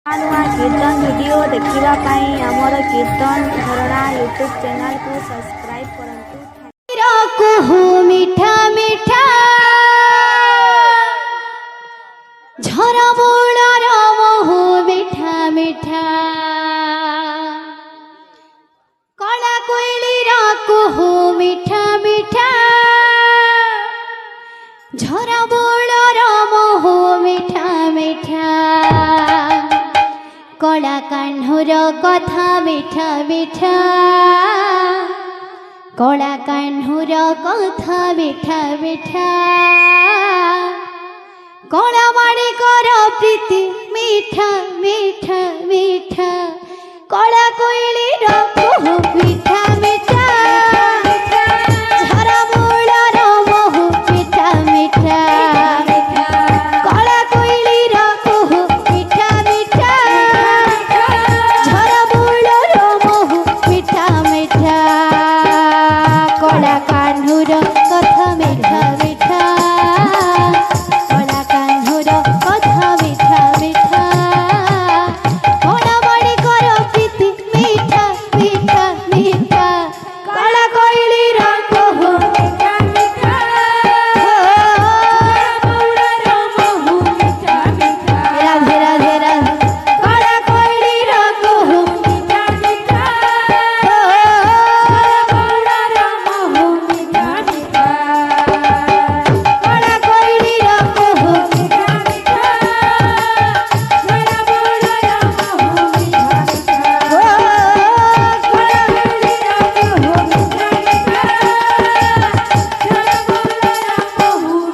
ନୂଆ କୀର୍ତ୍ତନ ଭିଡ଼ିଓ ଦେଖିବା ପାଇଁ ଆମର କୀର୍ତ୍ତନ ଝରଣା ୟୁଟ୍ୟୁବ୍ ଚ୍ୟାନେଲକୁ ସବସ୍କ୍ରାଇବ୍ କରନ୍ତୁ। କୁହୁ ମିଠା ମିଠା ଝର ମୂଳର ମହୁ ମିଠା ମିଠା କଳା କୋଇଲିର କୁହୁ ମିଠା ମିଠା ଝର ମୂଳର ମହୁ ମିଠା ମିଠା କଳା କାହ୍ନୁର କଥା ମିଠା ମିଠା କଳା କାହ୍ନୁର କଥା ମିଠା ମିଠା କଳା ମାଣିକର ପ୍ରୀତି ମିଠା ମିଠା ମିଠା କଳା କୋଇଲିର କୁହୁ ମିଠା ମିଠା ଝର ମୂଳର ମହୁ ମିଠା ମିଠା କଳା କୋଇଲିର କୁହୁ ମିଠା ମିଠା ଝର ମୂଳର ମହୁ ମିଠା ମିଠା କଳା କାହ୍ନୁର କଥା ମିଠା ମିଠା କଳା କାହ୍ନୁର କଥା ମିଠା ମିଠା କଳା ମାଣିକର ପ୍ରୀତି ମିଠା ମିଠା ମିଠା କଳା କୋଇଲିର କୁହୁ ମିଠା ମିଠା ମହୁ ମିଠା ମିଠା ରାଧେ ରାଧେ ରାଧେ କଳା କୋଇଲିର କୁହୁ ମିଠା ମିଠା ମହୁ ମିଠା ମିଠା କଳା କୋଇଲିର କୁହୁ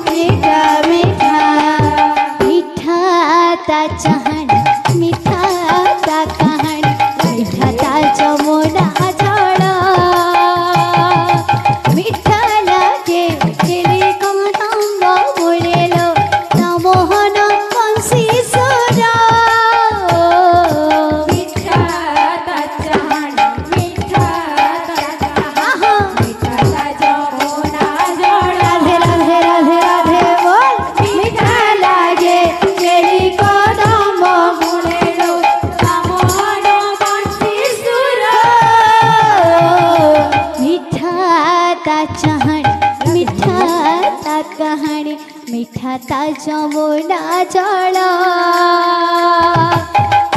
ମିଠା ମିଠା मीठा ता चहन मीठा ता कहन मीठा ता जमुना झड़ मीठा लागे केली कमतंग बोलेलो मोहन बंसी सुर मीठा ता चहन मीठा ता मीठा ता जमुना झड़ राधे राधे राधे राधे बोल मीठा लागे केली कदम बोलेलो मोहन बंसी सुर मीठा ता चहन मीठा ता कहानी मीठा ता जमुना जल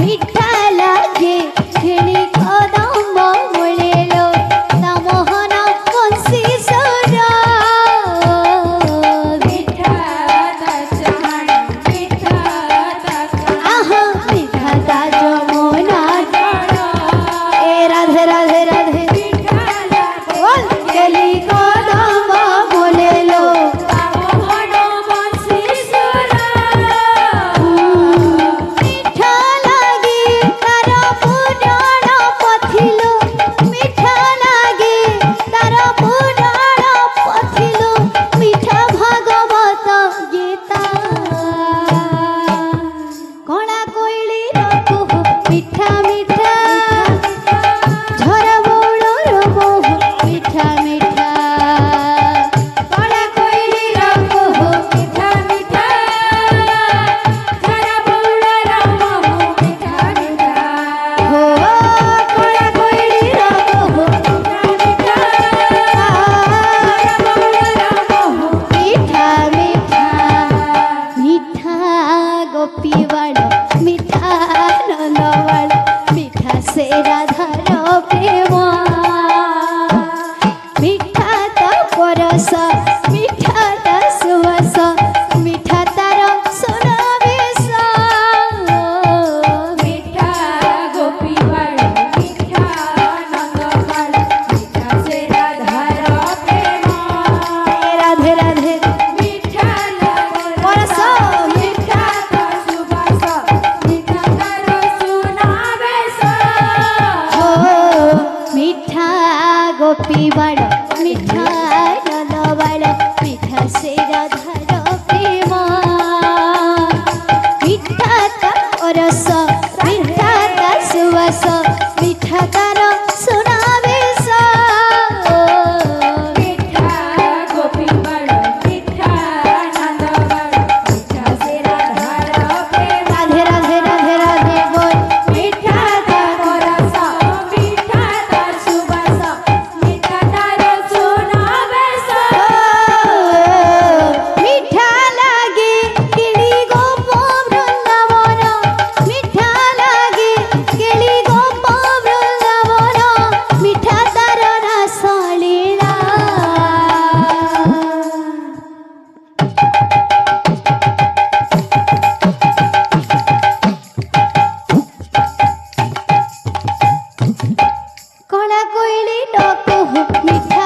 मीठा लागे खेली कदम बोलेलो मोहन बंसी सुर मीठा ता चहन मीठा ता मीठा ता जमुना जल ए राधे राधे राधे बोल केली कदम बोलेलो मोहन बंसी सुर मिठा लागे तार पुराण पथिलो मिठा लागे तार पुराण पथिलो मिठा भागवत गीता कणा कोइलिर कुहू मिठा मिठा झर मूळर महू मिठा मिठा कणा कोइलिर कुहू मिठा मिठा झर मूळर महू मिठा मिठा हो कणा कोइलिर कुहू मिठा मिठा झर मूळर महू मिठा मिठा मिठा गोपी बाळ मिठा नंदबाळ मिठा से राधार प्रेम मिठा ता परस मिठा ता सुवास मिठा तार सुनावेश मिठा गोपी बाळ मिठा नंदबाळ मिठा से राधार प्रेम राधे राधे मिठा परस मिठा ता सुवास मिठा तार सुनावेश मिठा गोपी बाळ मिठा नंदबाळ मिठा से राधार प्रेम मिठा ता रस मिठा ता सुवास मिठा तार सुनावेश मिठा गोपी बाळ मिठा नंदबाळ मिठा से राधार प्रेम राधे राधे राधे राधे बोल ବହୁ ମିଠା